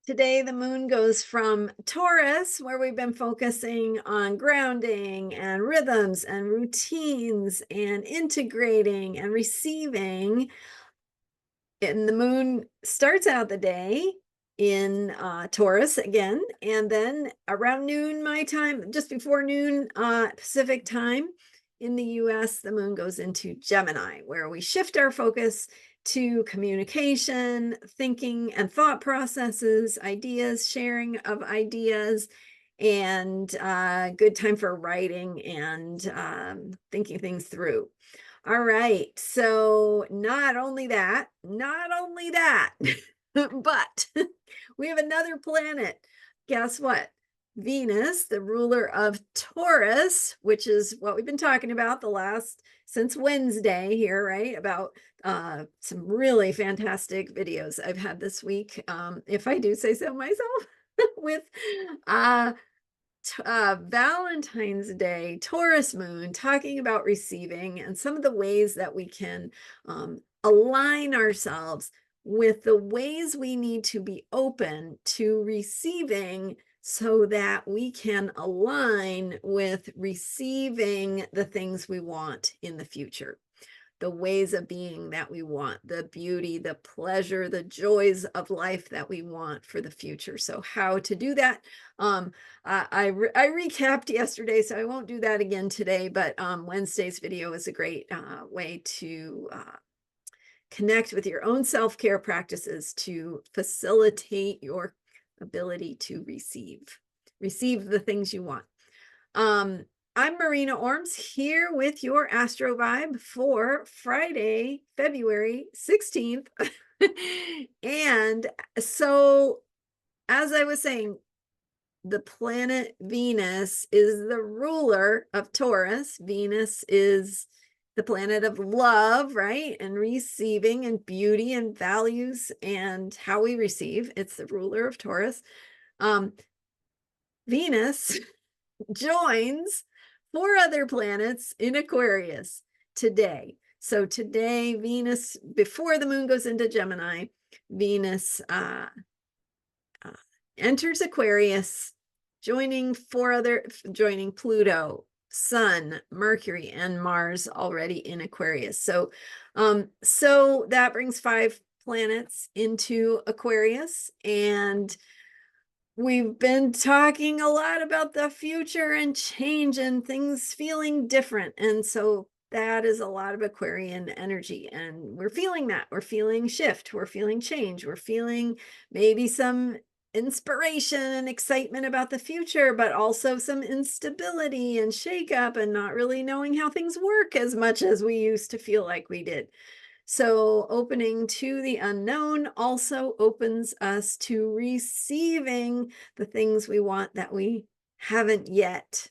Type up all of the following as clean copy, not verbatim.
Today, the moon goes from Taurus, where we've been focusing on grounding and rhythms and routines and integrating and receiving. And the moon starts out the day in Taurus again, and then around noon, my time, just before noon Pacific time in the US, the moon goes into Gemini, where we shift our focus to communication, thinking, and thought processes, ideas, sharing of ideas, and good time for writing and thinking things through. All right. So not only that, but we have another planet. Guess what? Venus, the ruler of Taurus, which is what we've been talking about since Wednesday here, right? About some really fantastic videos I've had this week, if I do say so myself, with uh Valentine's Day, Taurus Moon, talking about receiving and some of the ways that we can align ourselves with the ways we need to be open to receiving so that we can align with receiving the things we want in the future, the ways of being that we want, the beauty, the pleasure, the joys of life that we want for the future. So how to do that? I recapped yesterday, so I won't do that again today, but Wednesday's video is a great way to connect with your own self-care practices to facilitate your ability to receive the things you want. I'm Marina Orms here with your Astro Vibe for Friday, February 16th. And so, as I was saying, the planet Venus is the ruler of Taurus. Venus is the planet of love, right? And receiving and beauty and values and how we receive. It's the ruler of Taurus. Venus joins 4 other planets in Aquarius today. So today, Venus, before the moon goes into Gemini, Venus enters Aquarius, joining Pluto, Sun, Mercury, and Mars already in Aquarius. So that brings 5 planets into Aquarius, and we've been talking a lot about the future and change and things feeling different. And so that is a lot of Aquarian energy. And we're feeling that. We're feeling shift. We're feeling change. We're feeling maybe some inspiration and excitement about the future, but also some instability and shakeup and not really knowing how things work as much as we used to feel like we did. So opening to the unknown also opens us to receiving the things we want that we haven't yet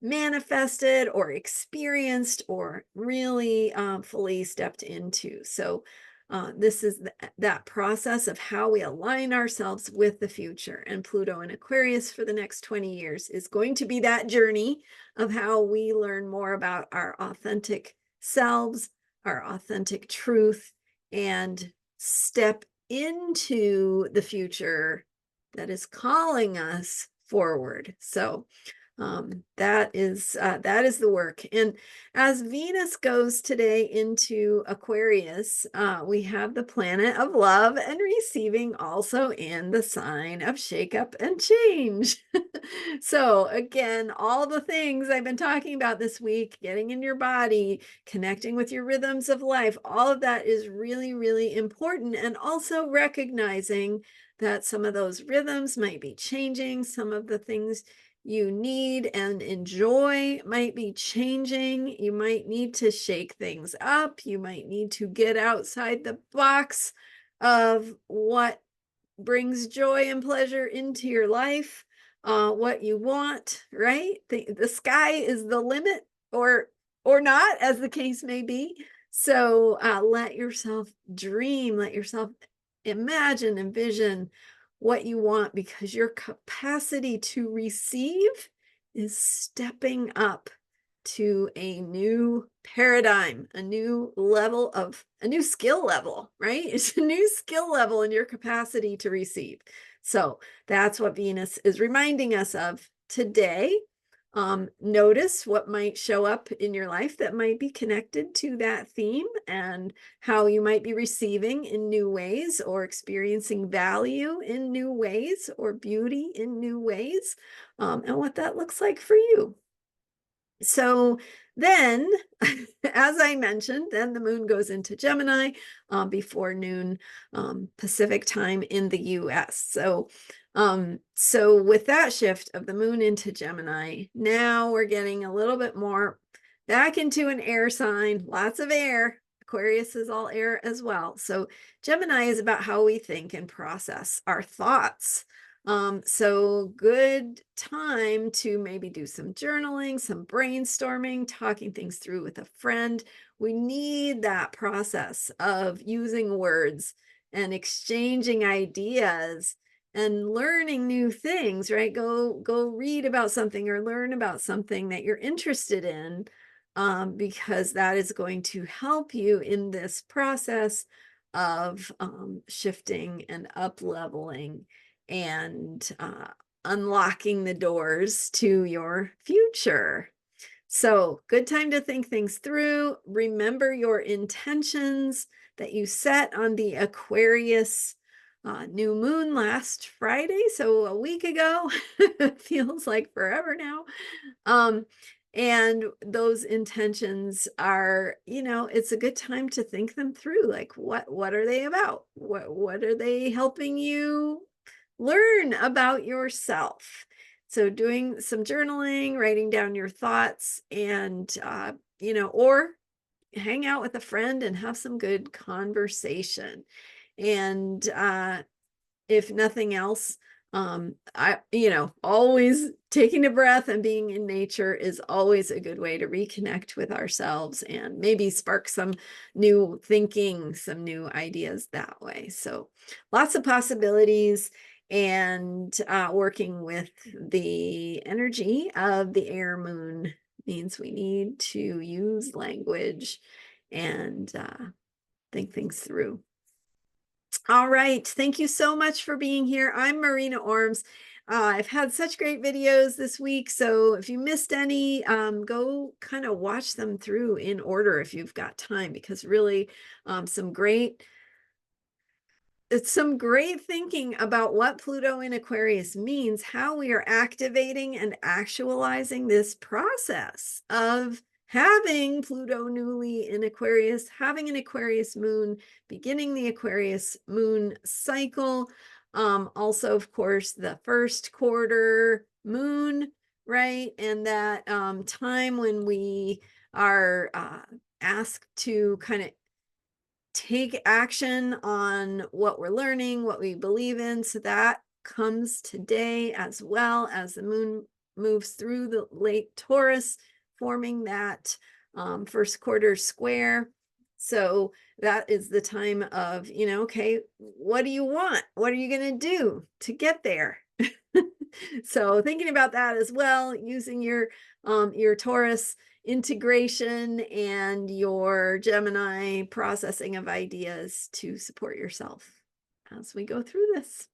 manifested or experienced or really fully stepped into. So this is that process of how we align ourselves with the future. And Pluto in Aquarius for the next 20 years is going to be that journey of how we learn more about our authentic selves, our authentic truth, and step into the future that is calling us forward. So that is the work. And as Venus goes today into Aquarius, we have the planet of love and receiving also in the sign of shakeup and change. So again, all the things I've been talking about this week, getting in your body, connecting with your rhythms of life, all of that is really, really important. And also recognizing that some of those rhythms might be changing, some of the things you need and enjoy might be changing. You might need to shake things up. You might need to get outside the box of what brings joy and pleasure into your life, what you want, right? The sky is the limit, or not, as the case may be. So let yourself dream, let yourself imagine, envision what you want, because your capacity to receive is stepping up to a new paradigm, a new level of a new skill level, right? It's a new skill level in your capacity to receive. So that's what Venus is reminding us of today. Notice what might show up in your life that might be connected to that theme, and how you might be receiving in new ways, or experiencing value in new ways, or beauty in new ways, and what that looks like for you. So then, as I mentioned, then the moon goes into Gemini before noon Pacific time in the US. So with that shift of the moon into Gemini, now we're getting a little bit more back into an air sign, lots of air. Aquarius is all air as well. So Gemini is about how we think and process our thoughts. So good time to maybe do some journaling, some brainstorming, talking things through with a friend. We need that process of using words and exchanging ideas and learning new things, right? Go read about something or learn about something that you're interested in, because that is going to help you in this process of shifting and up leveling and unlocking the doors to your future. So, good time to think things through. Remember your intentions that you set on the Aquarius new moon last Friday. So, a week ago. It feels like forever now. And those intentions are, it's a good time to think them through. Like, what are they about? What are they helping you learn about yourself? So doing some journaling, writing down your thoughts, and or hang out with a friend and have some good conversation. And if nothing else, always taking a breath and being in nature is always a good way to reconnect with ourselves and maybe spark some new thinking, some new ideas that way. So lots of possibilities. And working with the energy of the air moon means we need to use language and think things through. All right. Thank you so much for being here. I'm Marina Orms. I've had such great videos this week. So if you missed any, go kind of watch them through in order if you've got time, because really some great thinking about what Pluto in Aquarius means, how we are activating and actualizing this process of having Pluto newly in Aquarius, having an Aquarius moon, beginning the Aquarius moon cycle. Also, of course, the first quarter moon, right? And that time when we are asked to kind of take action on what we're learning, what we believe in. So that comes today, as well as the moon moves through the late Taurus, forming that first quarter square. So that is the time of, okay, what do you want? What are you going to do to get there? So thinking about that as well, using your Taurus integration and your Gemini processing of ideas to support yourself as we go through this.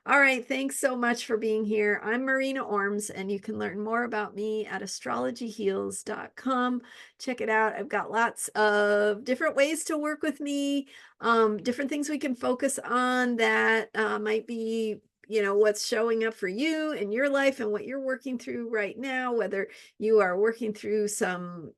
All right, thanks so much for being here. I'm Marina Orms, and you can learn more about me at astrologyheals.com. Check it out. I've got lots of different ways to work with me, different things we can focus on that might be what's showing up for you in your life and what you're working through right now, whether you are working through some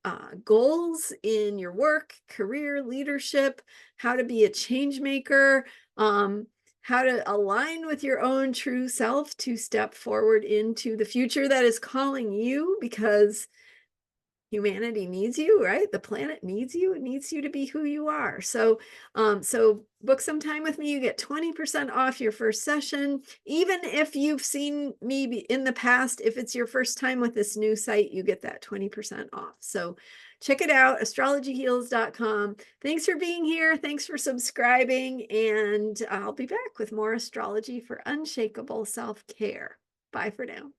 goals in your work, career, leadership, how to be a change maker, how to align with your own true self to step forward into the future that is calling you, because humanity needs you, right? The planet needs you. It needs you to be who you are. So book some time with me. You get 20% off your first session. Even if you've seen me in the past, if it's your first time with this new site, you get that 20% off. So check it out, astrologyheals.com. Thanks for being here. Thanks for subscribing. And I'll be back with more astrology for unshakable self-care. Bye for now.